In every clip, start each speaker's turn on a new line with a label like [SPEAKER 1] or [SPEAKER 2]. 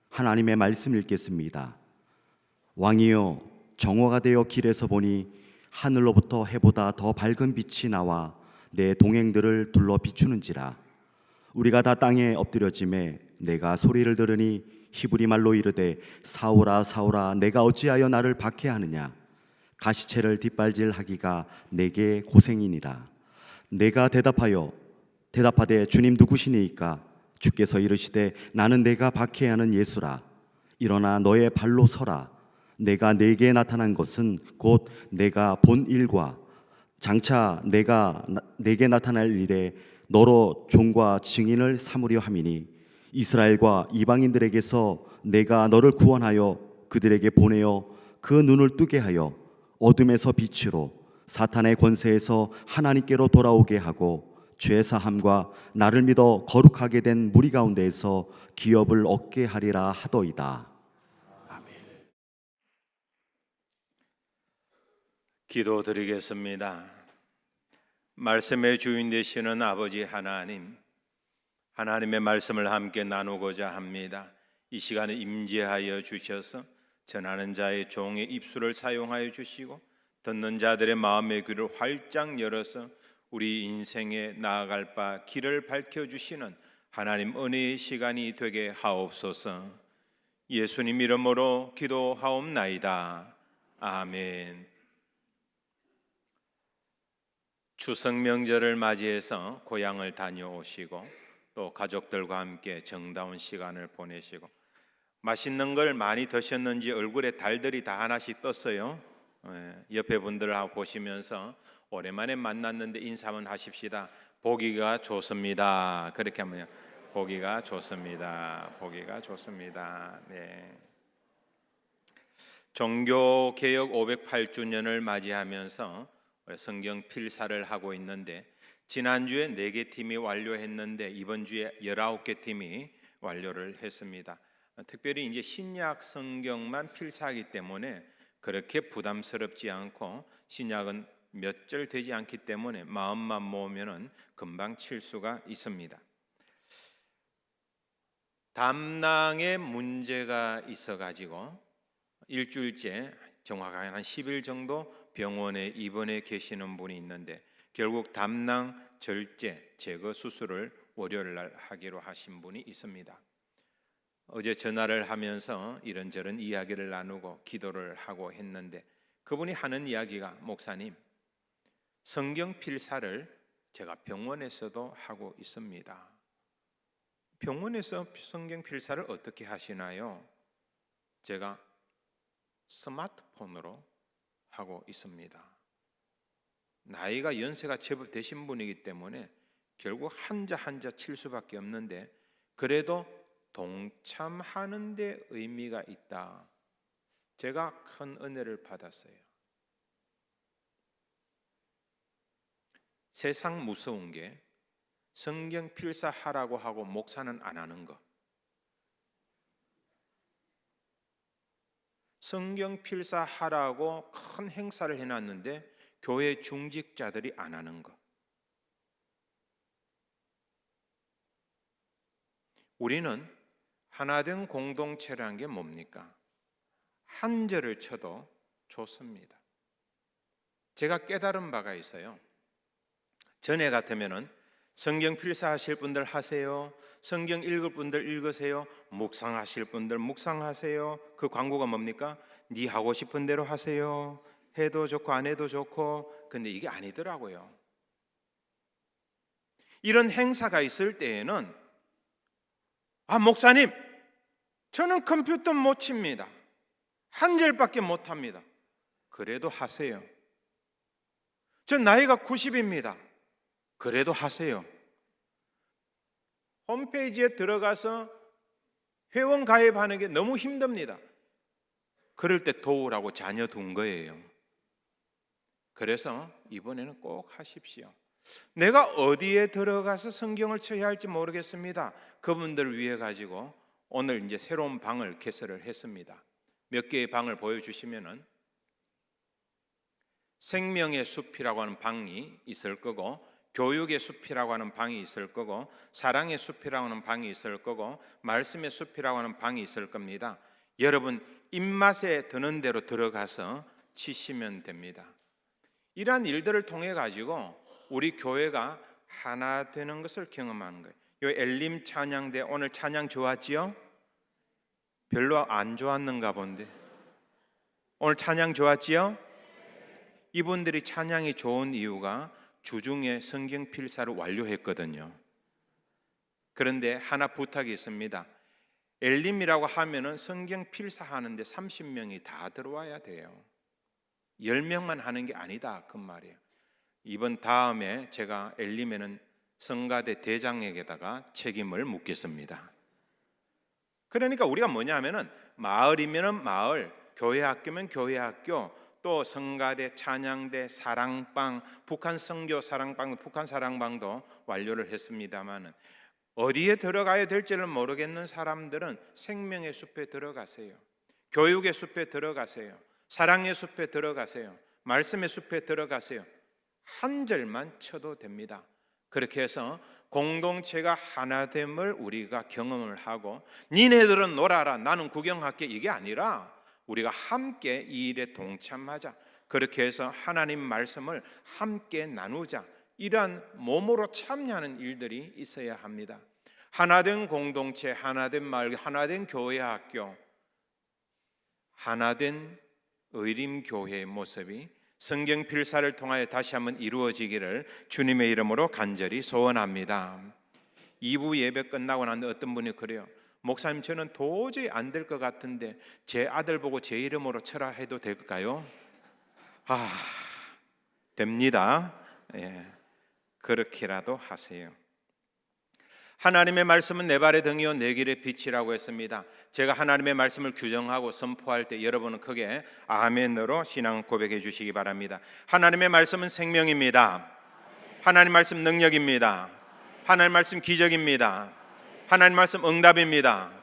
[SPEAKER 1] 하나님의 말씀 읽겠습니다. 왕이여, 정오가 되어 길에서 보니 하늘로부터 해보다 더 밝은 빛이 나와 내 동행들을 둘러 비추는지라. 우리가 다 땅에 엎드려짐에 내가 소리를 들으니 히브리 말로 이르되 사울아 사울아 내가 어찌하여 나를 박해하느냐. 가시채를 뒷발질하기가 내게 고생이니라. 내가 대답하되 주님 누구시니이까? 주께서 이르시되 나는 내가 박해하는 예수라. 일어나 너의 발로 서라. 내가 네게 나타난 것은 곧 내가 본 일과 장차 내가 네게 나타날 일에 너로 종과 증인을 삼으려 함이니 이스라엘과 이방인들에게서 내가 너를 구원하여 그들에게 보내어 그 눈을 뜨게 하여 어둠에서 빛으로 사탄의 권세에서 하나님께로 돌아오게 하고 죄 사함과 나를 믿어 거룩하게 된 무리 가운데에서 기업을 얻게 하리라 하더이다. 아멘.
[SPEAKER 2] 기도드리겠습니다. 말씀의 주인 되시는 아버지 하나님, 하나님의 말씀을 함께 나누고자 합니다. 이 시간에 임재하여 주셔서 전하는 자의 종의 입술을 사용하여 주시고 듣는 자들의 마음의 귀를 활짝 열어서 우리 인생에 나아갈 바 길을 밝혀주시는 하나님 은혜의 시간이 되게 하옵소서. 예수님 이름으로 기도하옵나이다. 아멘. 추석 명절을 맞이해서 고향을 다녀오시고 또 가족들과 함께 정다운 시간을 보내시고 맛있는 걸 많이 드셨는지 얼굴에 달들이 다 하나씩 떴어요. 옆에 분들하고 보시면서 오랜만에 만났는데 인사만 하십시다. 보기가 좋습니다. 그렇게 하면 보기가 좋습니다. 보기가 좋습니다. 네. 종교개혁 508주년을 맞이하면서 성경 필사를 하고 있는데 지난주에 4개 팀이 완료했는데 이번 주에 19개 팀이 완료를 했습니다. 특별히 이제 신약 성경만 필사하기 때문에 그렇게 부담스럽지 않고 신약은 몇 절 되지 않기 때문에 마음만 모으면은 금방 칠 수가 있습니다. 담낭에 문제가 있어가지고 일주일째 정확하게 한 10일 정도 병원에 입원해 계시는 분이 있는데 결국 담낭 절제 제거 수술을 월요일 날 하기로 하신 분이 있습니다. 어제 전화를 하면서 이런저런 이야기를 나누고 기도를 하고 했는데 그분이 하는 이야기가 목사님, 성경 필사를 제가 병원에서도 하고 있습니다. 병원에서 성경 필사를 어떻게 하시나요? 제가 스마트폰으로 하고 있습니다. 나이가 연세가 제법 되신 분이기 때문에 결국 한자 한자 칠 수밖에 없는데 그래도 동참하는 데 의미가 있다. 제가 큰 은혜를 받았어요. 세상 무서운 게 성경 필사하라고 하고 목사는 안 하는 거. 성경 필사하라고 큰 행사를 해놨는데 교회 중직자들이 안 하는 거. 우리는 하나된 공동체라는 게 뭡니까? 한 절을 쳐도 좋습니다. 제가 깨달은 바가 있어요. 전에 같으면은 성경 필사하실 분들 하세요. 성경 읽을 분들 읽으세요. 묵상하실 분들 묵상하세요. 그 광고가 뭡니까? 네 하고 싶은 대로 하세요. 해도 좋고 안 해도 좋고. 근데 이게 아니더라고요. 이런 행사가 있을 때에는 목사님, 저는 컴퓨터 못 칩니다. 한 절밖에 못 합니다. 그래도 하세요. 전 나이가 90입니다. 그래도 하세요. 홈페이지에 들어가서 회원 가입하는 게 너무 힘듭니다. 그럴 때 도우라고 자녀 둔 거예요. 그래서 이번에는 꼭 하십시오. 내가 어디에 들어가서 성경을 쳐야 할지 모르겠습니다. 그분들을 위해 가지고 오늘 이제 새로운 방을 개설을 했습니다. 몇 개의 방을 보여주시면은 생명의 숲이라고 하는 방이 있을 거고 교육의 숲이라고 하는 방이 있을 거고, 사랑의 숲이라고 하는 방이 있을 거고, 말씀의 숲이라고 하는 방이 있을 겁니다. 여러분 입맛에 드는 대로 들어가서 치시면 됩니다. 이러한 일들을 통해 가지고 우리 교회가 하나 되는 것을 경험하는 거예요. 요 엘림 찬양대 오늘 찬양 좋았지요? 별로 안 좋았는가 본데. 오늘 찬양 좋았지요? 이분들이 찬양이 좋은 이유가 주중에 성경 필사를 완료했거든요. 그런데 하나 부탁이 있습니다. 엘림이라고 하면은 성경 필사하는데 30명이 다 들어와야 돼요. 10명만 하는 게 아니다 그 말이에요. 이번 다음에 제가 엘림에는 성가대 대장에게다가 책임을 묻겠습니다. 그러니까 우리가 뭐냐면은 마을이면은 마을, 교회 학교면 교회 학교, 또 성가대, 찬양대, 사랑방, 북한 선교 사랑방, 북한 사랑방도 완료를 했습니다만은 어디에 들어가야 될지를 모르겠는 사람들은 생명의 숲에 들어가세요. 교육의 숲에 들어가세요. 사랑의 숲에 들어가세요. 말씀의 숲에 들어가세요. 한 절만 쳐도 됩니다. 그렇게 해서 공동체가 하나됨을 우리가 경험을 하고, 니네들은 놀아라 나는 구경할게 이게 아니라 우리가 함께 이 일에 동참하자. 그렇게 해서 하나님 말씀을 함께 나누자. 이러한 몸으로 참여하는 일들이 있어야 합니다. 하나된 공동체, 하나된 마을, 하나된 교회 학교, 하나된 의림교회의 모습이 성경 필사를 통하여 다시 한번 이루어지기를 주님의 이름으로 간절히 소원합니다. 2부 예배 끝나고 난 어떤 분이 그래요. 목사님 저는 도저히 안 될 것 같은데 제 아들 보고 제 이름으로 쳐라 해도 될까요? 됩니다. 예, 그렇게라도 하세요. 하나님의 말씀은 내 발의 등이요 내 길의 빛이라고 했습니다. 제가 하나님의 말씀을 규정하고 선포할 때 여러분은 크게 아멘으로 신앙 고백해 주시기 바랍니다. 하나님의 말씀은 생명입니다. 하나님 말씀 능력입니다. 하나님 말씀 기적입니다. 하나님 말씀 응답입니다.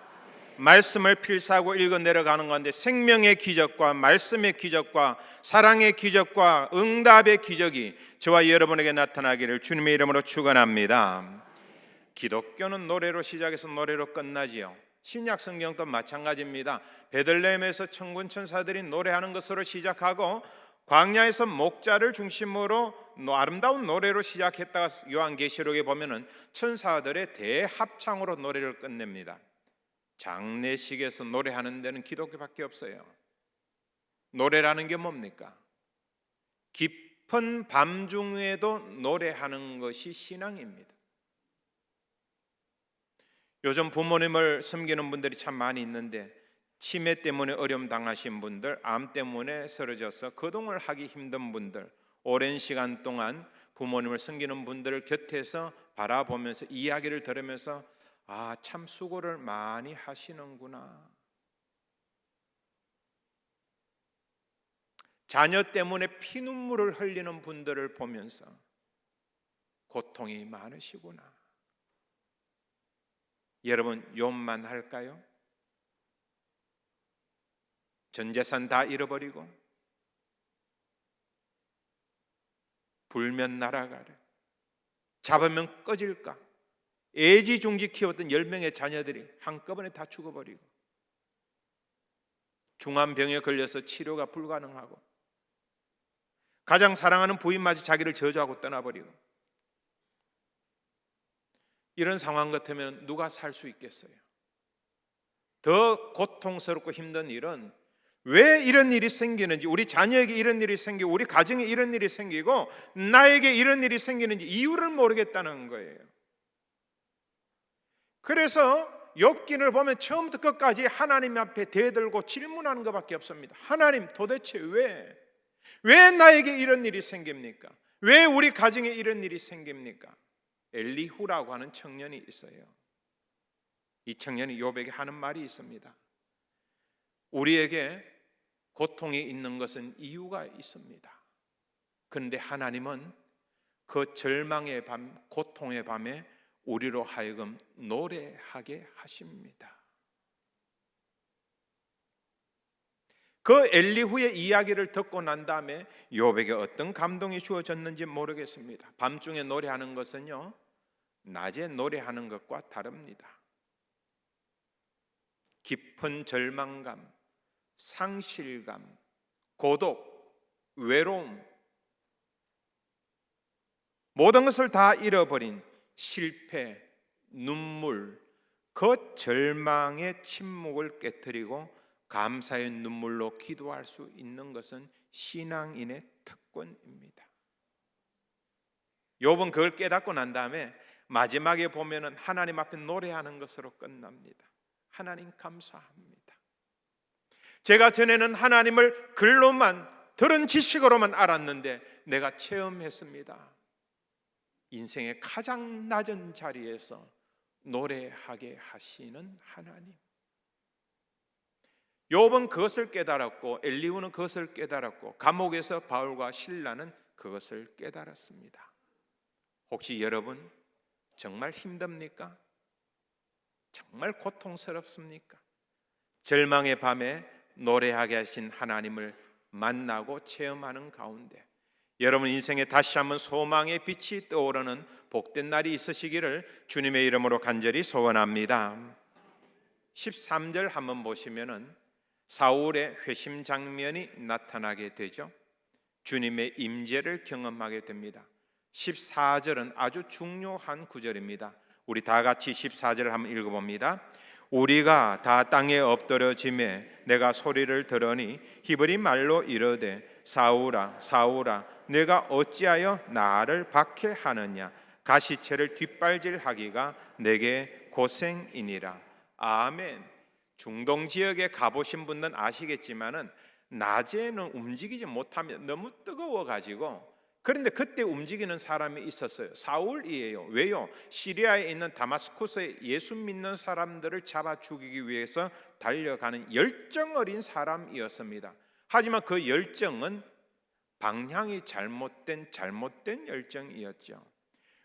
[SPEAKER 2] 말씀을 필사하고 읽어 내려가는 건데 생명의 기적과 말씀의 기적과 사랑의 기적과 응답의 기적이 저와 여러분에게 나타나기를 주님의 이름으로 축원합니다. 기독교는 노래로 시작해서 노래로 끝나지요. 신약 성경도 마찬가지입니다. 베들레헴에서 천군 천사들이 노래하는 것으로 시작하고 광야에서 목자를 중심으로 아름다운 노래로 시작했다가 요한계시록에 보면은 천사들의 대합창으로 노래를 끝냅니다. 장례식에서 노래하는 데는 기독교밖에 없어요. 노래라는 게 뭡니까? 깊은 밤중에도 노래하는 것이 신앙입니다. 요즘 부모님을 섬기는 분들이 참 많이 있는데 치매 때문에 어려움 당하신 분들, 암 때문에 쓰러져서 거동을 하기 힘든 분들, 오랜 시간 동안 부모님을 섬기는 분들을 곁에서 바라보면서 이야기를 들으면서 참 수고를 많이 하시는구나. 자녀 때문에 피눈물을 흘리는 분들을 보면서 고통이 많으시구나. 여러분 요만할까요? 전 재산 다 잃어버리고 불면 날아가래. 잡으면 꺼질까? 애지중지 키웠던 10명의 자녀들이 한꺼번에 다 죽어버리고 중환병에 걸려서 치료가 불가능하고 가장 사랑하는 부인마저 자기를 저주하고 떠나버리고 이런 상황 같으면 누가 살 수 있겠어요? 더 고통스럽고 힘든 일은 왜 이런 일이 생기는지, 우리 자녀에게 이런 일이 생기고 우리 가정에 이런 일이 생기고 나에게 이런 일이 생기는지 이유를 모르겠다는 거예요. 그래서 욥기를 보면 처음부터 끝까지 하나님 앞에 대들고 질문하는 것밖에 없습니다. 하나님 도대체 왜 나에게 이런 일이 생깁니까? 왜 우리 가정에 이런 일이 생깁니까? 엘리후라고 하는 청년이 있어요. 이 청년이 욥에게 하는 말이 있습니다. 우리에게 고통이 있는 것은 이유가 있습니다. 그런데 하나님은 그 절망의 밤, 고통의 밤에 우리로 하여금 노래하게 하십니다. 그 엘리후의 이야기를 듣고 난 다음에 욥에게 어떤 감동이 주어졌는지 모르겠습니다. 밤중에 노래하는 것은요, 낮에 노래하는 것과 다릅니다. 깊은 절망감, 상실감, 고독, 외로움, 모든 것을 다 잃어버린 실패, 눈물, 그 절망의 침묵을 깨뜨리고 감사의 눈물로 기도할 수 있는 것은 신앙인의 특권입니다. 욥은 그걸 깨닫고 난 다음에 마지막에 보면은 하나님 앞에 노래하는 것으로 끝납니다. 하나님 감사합니다. 제가 전에는 하나님을 글로만 들은 지식으로만 알았는데 내가 체험했습니다. 인생의 가장 낮은 자리에서 노래하게 하시는 하나님. 욥은 그것을 깨달았고 엘리후는 그것을 깨달았고 감옥에서 바울과 실라는 그것을 깨달았습니다. 혹시 여러분 정말 힘듭니까? 정말 고통스럽습니까? 절망의 밤에 노래하게 하신 하나님을 만나고 체험하는 가운데 여러분 인생에 다시 한번 소망의 빛이 떠오르는 복된 날이 있으시기를 주님의 이름으로 간절히 소원합니다. 13절 한번 보시면은 사울의 회심 장면이 나타나게 되죠. 주님의 임재를 경험하게 됩니다. 14절은 아주 중요한 구절입니다. 우리 다 같이 14절을 한번 읽어봅니다. 우리가 다 땅에 엎드려짐에 내가 소리를 들으니 히브리 말로 이르되 사울아 사울아 내가 어찌하여 나를 박해하느냐 가시체를 뒷발질하기가 내게 고생이니라. 아멘. 중동 지역에 가보신 분들은 아시겠지만은 낮에는 움직이지 못하면 너무 뜨거워가지고, 그런데 그때 움직이는 사람이 있었어요. 사울이에요. 왜요? 시리아에 있는 다마스쿠스에 예수 믿는 사람들을 잡아 죽이기 위해서 달려가는 열정 어린 사람이었습니다. 하지만 그 열정은 방향이 잘못된 열정이었죠.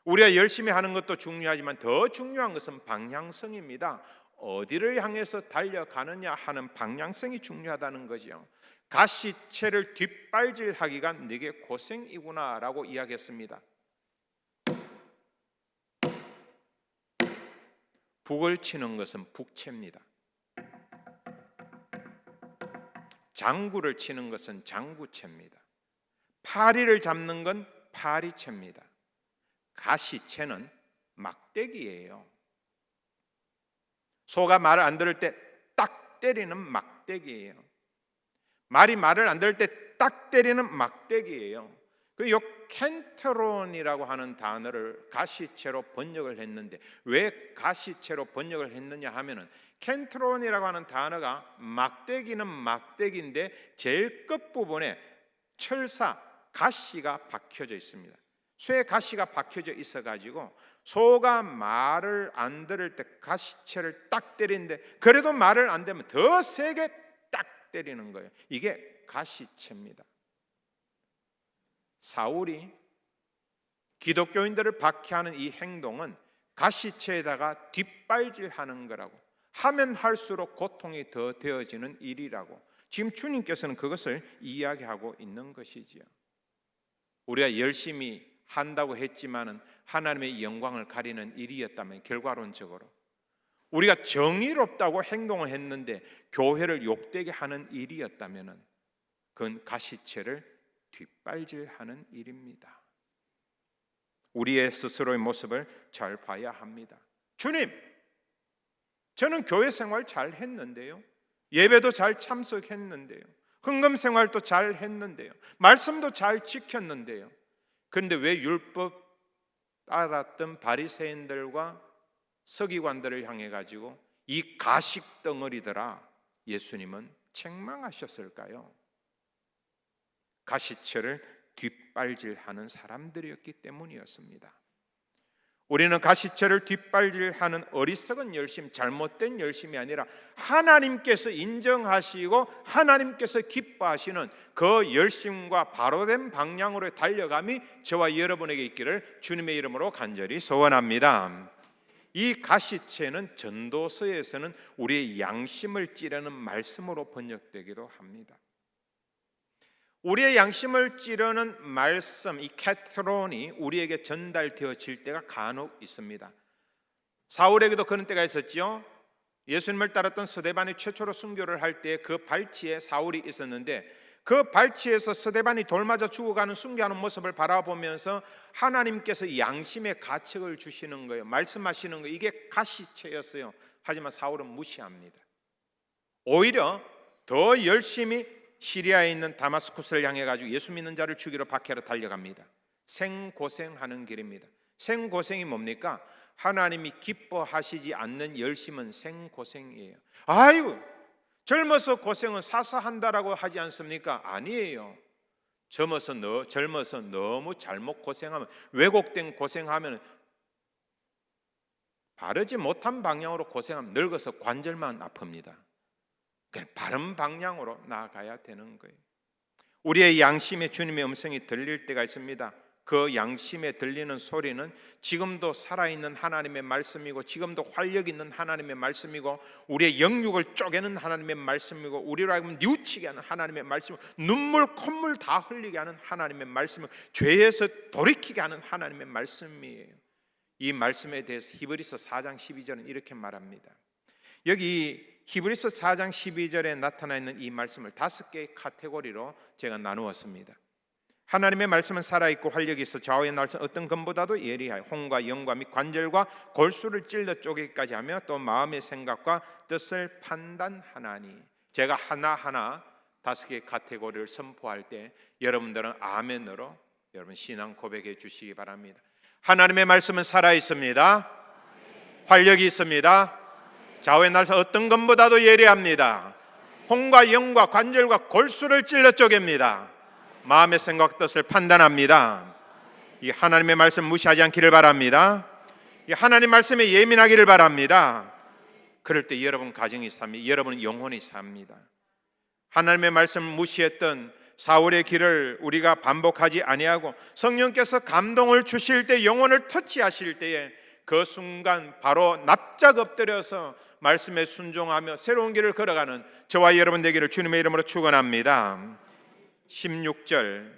[SPEAKER 2] 우리가 열심히 하는 것도 중요하지만 더 중요한 것은 방향성입니다. 어디를 향해서 달려가느냐 하는 방향성이 중요하다는 거죠. 가시체를 뒷발질하기가 네게 고생이구나 라고 이야기했습니다. 북을 치는 것은 북채입니다. 장구를 치는 것은 장구채입니다. 파리를 잡는 건 파리채입니다. 가시채는 막대기예요. 소가 말을 안 들을 때 딱 때리는 막대기예요. 말이 말을 안 들을 때 딱 때리는 막대기예요. 그 켄트론이라고 하는 단어를 가시채로 번역을 했는데 왜 가시채로 번역을 했느냐 하면은 켄트론이라고 하는 단어가 막대기는 막대기인데 제일 끝부분에 철사 가시가 박혀져 있습니다. 쇠 가시가 박혀져 있어가지고 소가 말을 안 들을 때 가시채를 딱 때리는데 그래도 말을 안 되면 더 세게 딱 때리는 거예요. 이게 가시채입니다. 사울이 기독교인들을 박해하는 이 행동은 가시채에다가 뒷발질하는 거라고, 하면 할수록 고통이 더 되어지는 일이라고 지금 주님께서는 그것을 이야기하고 있는 것이지요. 우리가 열심히 한다고 했지만은 하나님의 영광을 가리는 일이었다면, 결과론적으로 우리가 정의롭다고 행동을 했는데 교회를 욕되게 하는 일이었다면은 그건 가시채를 뒷발질하는 일입니다. 우리의 스스로의 모습을 잘 봐야 합니다. 주님, 저는 교회 생활 잘 했는데요, 예배도 잘 참석했는데요, 헌금 생활도 잘 했는데요, 말씀도 잘 지켰는데요, 그런데 왜 율법 따랐던 바리새인들과 서기관들을 향해 가지고 이 가식 덩어리들아 예수님은 책망하셨을까요? 가시채를 뒷발질하는 사람들이었기 때문이었습니다. 우리는 가시채를 뒷발질하는 어리석은 열심, 잘못된 열심이 아니라 하나님께서 인정하시고 하나님께서 기뻐하시는 그 열심과 바로된 방향으로 달려감이 저와 여러분에게 있기를 주님의 이름으로 간절히 소원합니다. 이 가시채는 전도서에서는 우리의 양심을 찌르는 말씀으로 번역되기도 합니다. 우리의 양심을 찌르는 말씀, 이 캐트론이 우리에게 전달되어질 때가 간혹 있습니다. 사울에게도 그런 때가 있었죠. 예수님을 따랐던 스데반이 최초로 순교를 할 때 그 발치에 사울이 있었는데, 그 발치에서 스데반이 돌 맞아 죽어가는 순교하는 모습을 바라보면서 하나님께서 양심의 가책을 주시는 거예요. 말씀하시는 거예요. 이게 가시체였어요. 하지만 사울은 무시합니다. 오히려 더 열심히 시리아에 있는 다마스쿠스를 향해 가지고 예수 믿는 자를 죽이러 박해하러 달려갑니다. 생고생하는 길입니다. 생고생이 뭡니까? 하나님이 기뻐하시지 않는 열심은 생고생이에요. 아유, 젊어서 고생은 사사한다라고 하지 않습니까? 아니에요. 젊어서 너무 잘못 고생하면, 왜곡된 고생하면, 바르지 못한 방향으로 고생하면 늙어서 관절만 아픕니다. 그냥 바른 방향으로 나아가야 되는 거예요. 우리의 양심에 주님의 음성이 들릴 때가 있습니다. 그 양심에 들리는 소리는 지금도 살아있는 하나님의 말씀이고, 지금도 활력 있는 하나님의 말씀이고, 우리의 영육을 쪼개는 하나님의 말씀이고, 우리로 하여금 뉘우치게 하는 하나님의 말씀이고, 눈물 콧물 다 흘리게 하는 하나님의 말씀이고, 죄에서 돌이키게 하는 하나님의 말씀이에요. 이 말씀에 대해서 히브리서 4장 12절은 이렇게 말합니다. 여기 히브리서 4장 12절에 나타나 있는 이 말씀을 5개의 카테고리로 제가 나누었습니다. 하나님의 말씀은 살아있고 활력이 있어 좌우의 날선 어떤 검보다도 예리하여 혼과 영과 및 관절과 골수를 찔러 쪼개기까지 하며 또 마음의 생각과 뜻을 판단하나니. 제가 하나하나 5개의 카테고리를 선포할 때 여러분들은 아멘으로 여러분 신앙 고백해 주시기 바랍니다. 하나님의 말씀은 살아있습니다. 활력이 있습니다. 좌우의 날선 어떤 검보다도 예리합니다. 혼과 영과 관절과 골수를 찔러 쪼갭니다. 마음의 생각 뜻을 판단합니다. 이 하나님의 말씀 무시하지 않기를 바랍니다. 이 하나님 말씀에 예민하기를 바랍니다. 그럴 때 여러분 가정이 삽니다. 여러분 영혼이 삽니다. 하나님의 말씀을 무시했던 사울의 길을 우리가 반복하지 아니하고 성령께서 감동을 주실 때, 영혼을 터치하실 때에 그 순간 바로 납작 엎드려서 말씀에 순종하며 새로운 길을 걸어가는 저와 여러분 되기를 주님의 이름으로 축원합니다. 16절,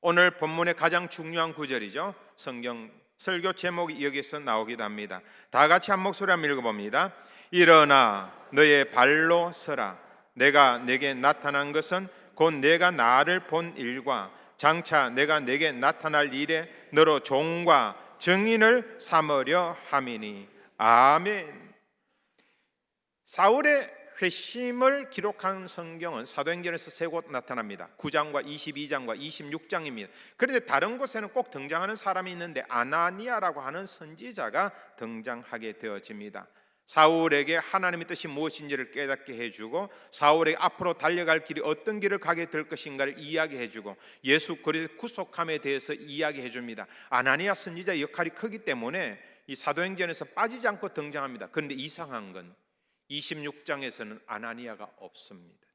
[SPEAKER 2] 오늘 본문의 가장 중요한 구절이죠. 성경 설교 제목이 여기서 나오기도 합니다. 다 같이 한 목소리 한번 읽어봅니다. 일어나 너의 발로 서라. 내가 내게 나타난 것은 곧 내가 나를 본 일과 장차 내가 내게 나타날 일에 너로 종과 증인을 삼으려 함이니. 아멘. 사울의 회심을 기록한 성경은 사도행전에서 3곳 나타납니다. 9장과 22장과 26장입니다. 그런데 다른 곳에는 꼭 등장하는 사람이 있는데 아나니아라고 하는 선지자가 등장하게 되어집니다. 사울에게 하나님의 뜻이 무엇인지를 깨닫게 해주고, 사울에게 앞으로 달려갈 길이 어떤 길을 가게 될 것인가를 이야기해주고, 예수 그리스도의 구속함에 대해서 이야기해줍니다. 아나니아 선지자의 역할이 크기 때문에 이 사도행전에서 빠지지 않고 등장합니다. 그런데 이상한 건 26장에서는 아나니아가 없습니다.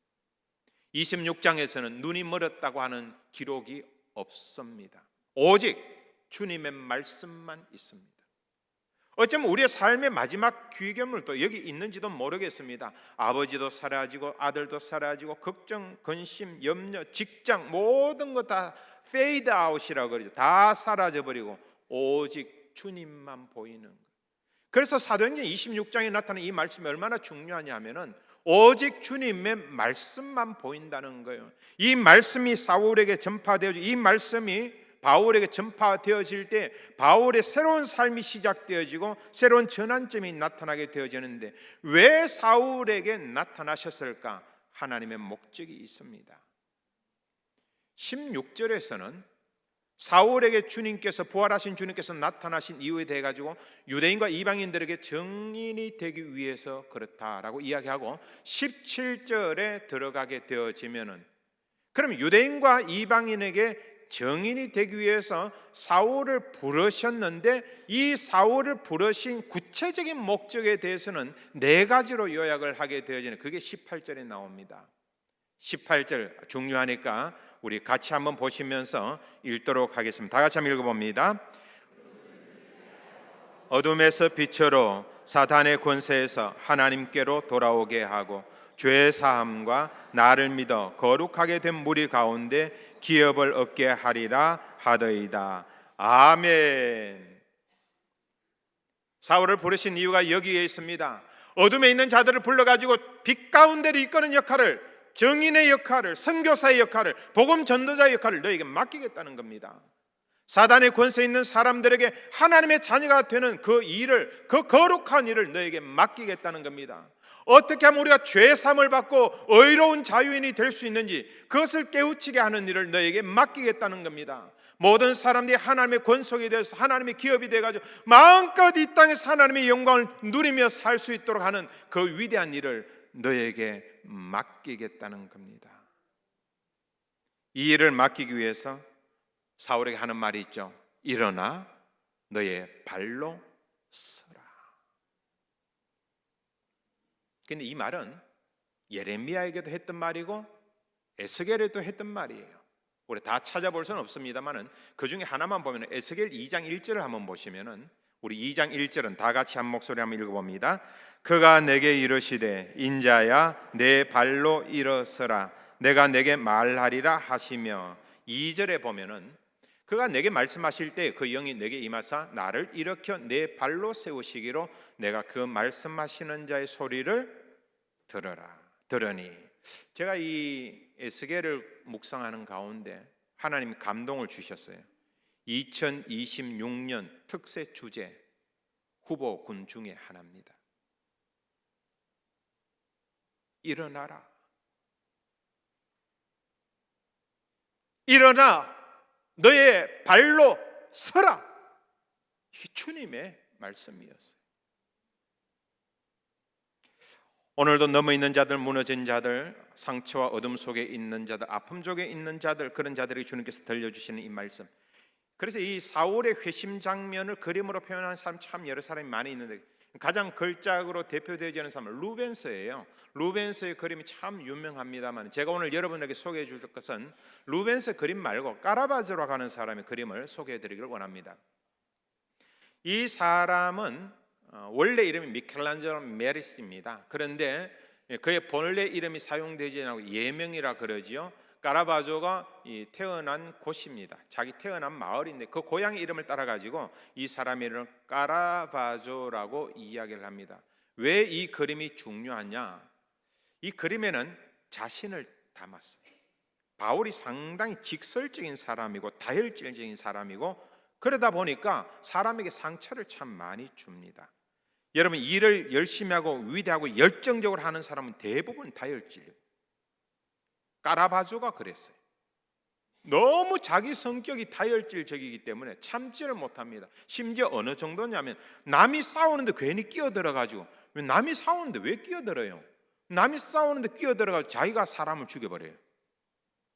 [SPEAKER 2] 26장에서는 눈이 멀었다고 하는 기록이 없습니다. 오직 주님의 말씀만 있습니다. 어쩌면 우리의 삶의 마지막 귀결물도 여기 있는지도 모르겠습니다. 아버지도 사라지고 아들도 사라지고 걱정, 근심, 염려, 직장 모든 거 다 fade out이라고 그러죠. 다 사라져버리고 오직 주님만 보이는 것. 그래서 사도행전 26장에 나타나는 이 말씀이 얼마나 중요하냐면은 오직 주님의 말씀만 보인다는 거예요. 이 말씀이 사울에게 전파되어지고, 이 말씀이 바울에게 전파되어질 때 바울의 새로운 삶이 시작되어지고 새로운 전환점이 나타나게 되어지는데, 왜 사울에게 나타나셨을까? 하나님의 목적이 있습니다. 16절에서는 사울에게 주님께서, 부활하신 주님께서 나타나신 이유에 대해 가지고 유대인과 이방인들에게 증인이 되기 위해서 그렇다라고 이야기하고, 17절에 들어가게 되어지면은, 그럼 유대인과 이방인에게 증인이 되기 위해서 사울을 부르셨는데, 이 사울을 부르신 구체적인 목적에 대해서는 4가지로 요약을 하게 되어지는, 그게 18절에 나옵니다. 18절 중요하니까 우리 같이 한번 보시면서 읽도록 하겠습니다. 다 같이 한번 읽어봅니다. 어둠에서 빛으로 사단의 권세에서 하나님께로 돌아오게 하고 죄 사함과 나를 믿어 거룩하게 된 무리 가운데 기업을 얻게 하리라 하더이다. 아멘. 사울을 부르신 이유가 여기에 있습니다. 어둠에 있는 자들을 불러가지고 빛 가운데를 이끄는 역할을, 정인의 역할을, 선교사의 역할을, 복음 전도자의 역할을 너에게 맡기겠다는 겁니다. 사단의 권세 있는 사람들에게 하나님의 자녀가 되는 그 일을, 그 거룩한 일을 너에게 맡기겠다는 겁니다. 어떻게 하면 우리가 죄 사함을 받고 의로운 자유인이 될 수 있는지 그것을 깨우치게 하는 일을 너에게 맡기겠다는 겁니다. 모든 사람들이 하나님의 권속이 되어서 하나님의 기업이 되어가지고 마음껏 이 땅에서 하나님의 영광을 누리며 살 수 있도록 하는 그 위대한 일을 너에게 맡기겠다는 겁니다. 이 일을 맡기기 위해서 사울에게 하는 말이 있죠. 일어나 너의 발로 서라. 근데 이 말은 예레미야에게도 했던 말이고 에스겔에도 했던 말이에요. 우리 다 찾아볼 수는 없습니다만은 그 중에 하나만 보면 에스겔 2장 1절을 한번 보시면은, 우리 2장 1절은 다 같이 한 목소리 한번 읽어봅니다. 그가 내게 이르시되 인자야 내 발로 일어서라 내가 내게 말하리라 하시며, 2절에 보면은 그가 내게 말씀하실 때 그 영이 내게 임하사 나를 일으켜 내 발로 세우시기로 내가 그 말씀하시는 자의 소리를 들으니. 제가 이 에스겔을 묵상하는 가운데 하나님 감동을 주셨어요. 2026년 특세 주제 후보군 중에 하나입니다. 일어나라. 일어나 너의 발로 서라. 이게 주님의 말씀이었어요. 오늘도 넘어있는 자들, 무너진 자들, 상처와 어둠 속에 있는 자들, 아픔 속에 있는 자들, 그런 자들에게 주님께서 들려주시는 이 말씀. 그래서 이 사울의 회심 장면을 그림으로 표현하는 사람 참 여러 사람이 많이 있는데 가장 걸작으로 대표되지 않는 사람은 루벤서예요. 루벤서의 그림이 참 유명합니다만 제가 오늘 여러분에게 소개해 줄 것은 루벤서 그림 말고 까라바조라고 하는 사람의 그림을 소개해 드리기를 원합니다. 이 사람은 원래 이름이 미켈란젤로 메리스입니다. 그런데 그의 본래 이름이 사용되지 않고 예명이라 그러지요. 까라바조가 태어난 곳입니다. 자기 태어난 마을인데 그 고향의 이름을 따라 가지고 이 사람의 이름을 까라바조라고 이야기를 합니다. 왜 이 그림이 중요하냐? 이 그림에는 자신을 담았어요. 바울이 상당히 직설적인 사람이고 다혈질적인 사람이고 그러다 보니까 사람에게 상처를 참 많이 줍니다. 여러분, 일을 열심히 하고 위대하고 열정적으로 하는 사람은 대부분 다혈질이에요. 까라바조가 그랬어요. 너무 자기 성격이 다혈질적이기 때문에 참지를 못합니다. 심지어 어느 정도냐면 남이 싸우는데 괜히 끼어들어가지고, 남이 싸우는데 왜 끼어들어요? 남이 싸우는데 끼어들어가지고 자기가 사람을 죽여버려요.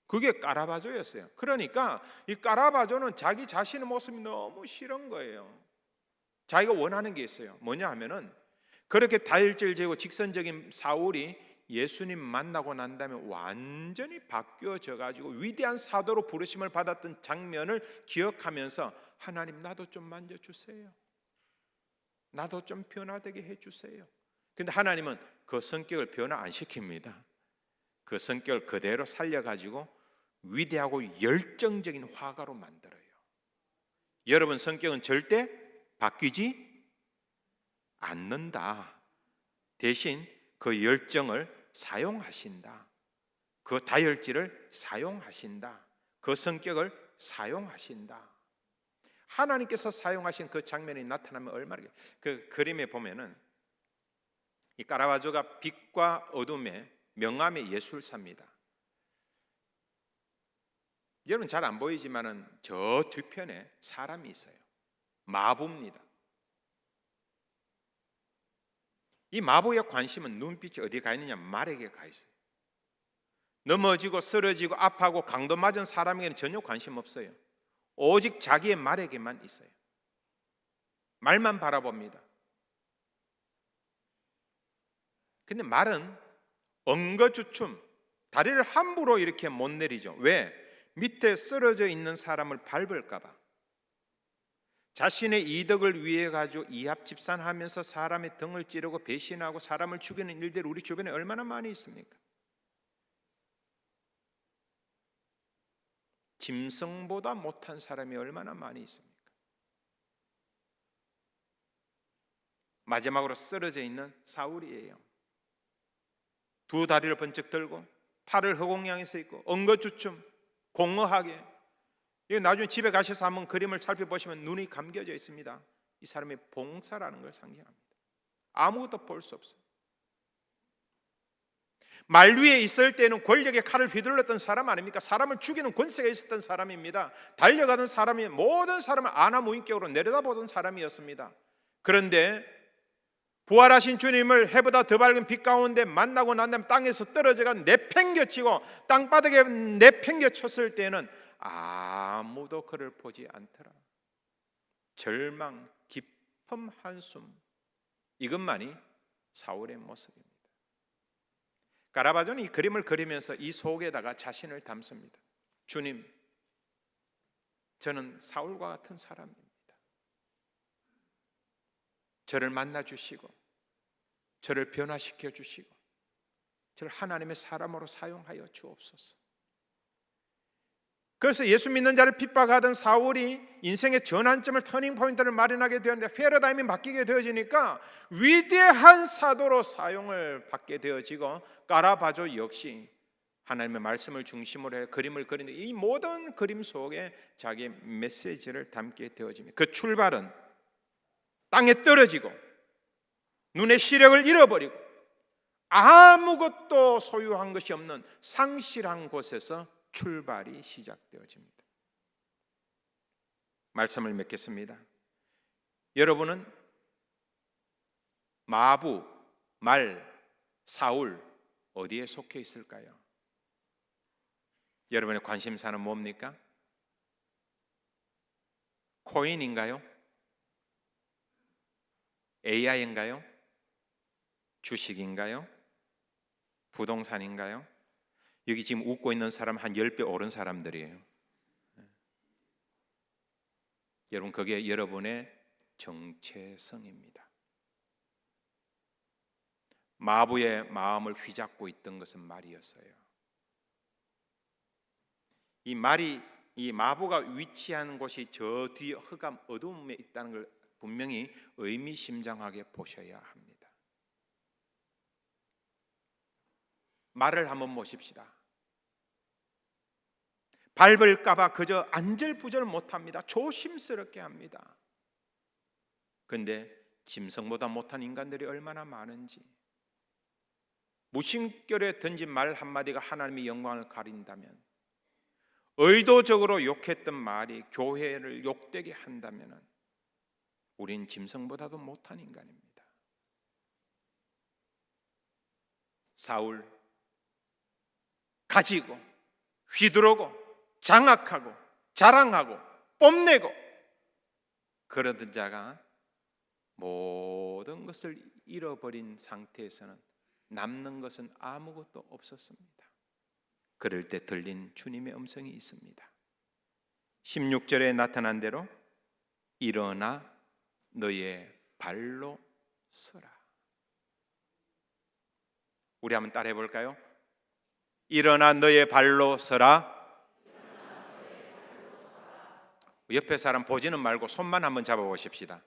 [SPEAKER 2] 그게 까라바조였어요. 그러니까 이 까라바조는 자기 자신의 모습이 너무 싫은 거예요. 자기가 원하는 게 있어요. 뭐냐 하면은 그렇게 다혈질적이고 직선적인 사울이 예수님 만나고 난 다음에 완전히 바뀌어져 가지고 위대한 사도로 부르심을 받았던 장면을 기억하면서 하나님 나도 좀 만져주세요. 나도 좀 변화되게 해주세요. 근데 하나님은 그 성격을 변화 안 시킵니다. 그 성격을 그대로 살려가지고 위대하고 열정적인 화가로 만들어요. 여러분 성격은 절대 바뀌지 않는다. 대신 그 열정을 사용하신다. 그 다혈질을 사용하신다. 그 성격을 사용하신다. 하나님께서 사용하신 그 장면이 나타나면 얼마나, 그 그림에 보면은 이 까라바조가 빛과 어둠의 명암의 예술사입니다. 여러분 잘 안 보이지만은 저 뒤편에 사람이 있어요. 마부입니다. 이 마부의 관심은 눈빛이 어디에 가 있느냐? 말에게 가 있어요. 넘어지고 쓰러지고 아파하고 강도 맞은 사람에게는 전혀 관심 없어요. 오직 자기의 말에게만 있어요. 말만 바라봅니다. 근데 말은 엉거주춤, 다리를 함부로 이렇게 못 내리죠. 왜? 밑에 쓰러져 있는 사람을 밟을까 봐. 자신의 이득을 위해 가지고 이합집산하면서 사람의 등을 찌르고 배신하고 사람을 죽이는 일들이 우리 주변에 얼마나 많이 있습니까? 짐승보다 못한 사람이 얼마나 많이 있습니까? 마지막으로 쓰러져 있는 사울이에요. 두 다리를 번쩍 들고 팔을 허공양에 서 있고 엉거주춤 공허하게. 이거 나중에 집에 가셔서 한번 그림을 살펴보시면 눈이 감겨져 있습니다. 이 사람의 봉사라는 걸 상징합니다. 아무것도 볼 수 없어요. 말 위에 있을 때는 권력의 칼을 휘둘렀던 사람 아닙니까? 사람을 죽이는 권세가 있었던 사람입니다. 달려가던 사람이 모든 사람을 아나무인격으로 내려다보던 사람이었습니다. 그런데 부활하신 주님을 해보다 더 밝은 빛 가운데 만나고 난 다음에 땅에서 떨어져가 내팽겨치고 땅바닥에 내팽겨쳤을 때는 아무도 그를 보지 않더라. 절망, 깊은 한숨, 이것만이 사울의 모습입니다. 가라바조는 이 그림을 그리면서 이 속에다가 자신을 담습니다. 주님, 저는 사울과 같은 사람입니다. 저를 만나 주시고 저를 변화시켜 주시고 저를 하나님의 사람으로 사용하여 주옵소서. 그래서 예수 믿는 자를 핍박하던 사울이 인생의 전환점을, 터닝 포인트를 마련하게 되었는데 패러다임이 바뀌게 되어지니까 위대한 사도로 사용을 받게 되어지고, 가라바조 역시 하나님의 말씀을 중심으로 해 그림을 그리는데 이 모든 그림 속에 자기의 메시지를 담게 되어집니다. 그 출발은 땅에 떨어지고 눈의 시력을 잃어버리고 아무것도 소유한 것이 없는 상실한 곳에서 출발이 시작되어집니다. 말씀을 맺겠습니다. 여러분은 마부, 말, 사울 어디에 속해 있을까요? 여러분의 관심사는 뭡니까? 코인인가요? AI인가요? 주식인가요? 부동산인가요? 여기 지금 웃고 있는 사람 한 10배 오른 사람들이에요. 여러분, 그게 여러분의 정체성입니다. 마부의 마음을 휘잡고 있던 것은 말이었어요. 이 말이, 이 마부가 위치한 곳이 저 뒤 흑암 어두움에 있다는 걸 분명히 의미심장하게 보셔야 합니다. 말을 한번 보십시다. 밟을까봐 그저 안절부절 못합니다. 조심스럽게 합니다. 그런데 짐승보다 못한 인간들이 얼마나 많은지, 무심결에 던진 말 한마디가 하나님의 영광을 가린다면, 의도적으로 욕했던 말이 교회를 욕되게 한다면 우린 짐승보다도 못한 인간입니다. 사울, 가지고 휘두르고 장악하고 자랑하고 뽐내고 그러던 자가 모든 것을 잃어버린 상태에서는 남는 것은 아무것도 없었습니다. 그럴 때 들린 주님의 음성이 있습니다. 16절에 나타난 대로 일어나 너의 발로 서라. 우리 한번 따라해 볼까요? 일어나 너의 발로 서라. 옆에 사람 보지는 말고 손만 한번 잡아보십시다.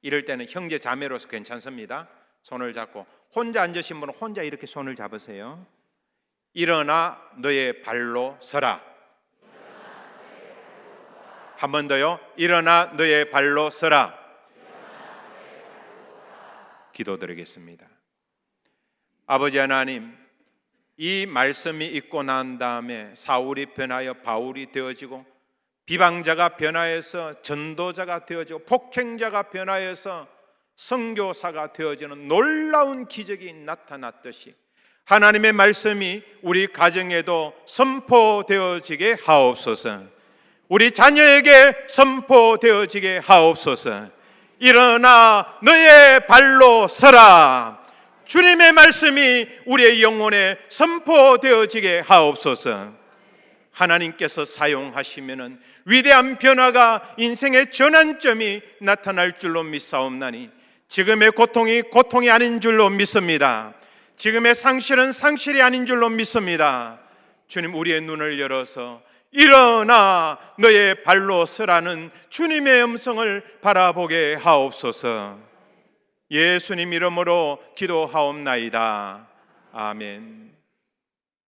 [SPEAKER 2] 이럴 때는 형제 자매로서 괜찮습니다. 손을 잡고, 혼자 앉으신 분은 혼자 이렇게 손을 잡으세요. 일어나 너의 발로 서라. 한 번 더요. 일어나 너의 발로 서라. 기도드리겠습니다. 아버지 하나님, 이 말씀이 있고 난 다음에 사울이 변하여 바울이 되어지고, 비방자가 변하여서 전도자가 되어지고, 폭행자가 변하여서 선교사가 되어지는 놀라운 기적이 나타났듯이 하나님의 말씀이 우리 가정에도 선포되어지게 하옵소서. 우리 자녀에게 선포되어지게 하옵소서. 일어나 너의 발로 서라. 주님의 말씀이 우리의 영혼에 선포되어지게 하옵소서. 하나님께서 사용하시면은 위대한 변화가 인생의 전환점이 나타날 줄로 믿사옵나니 지금의 고통이 고통이 아닌 줄로 믿습니다. 지금의 상실은 상실이 아닌 줄로 믿습니다. 주님, 우리의 눈을 열어서 일어나 너의 발로 서라는 주님의 음성을 바라보게 하옵소서. 예수님 이름으로 기도하옵나이다. 아멘.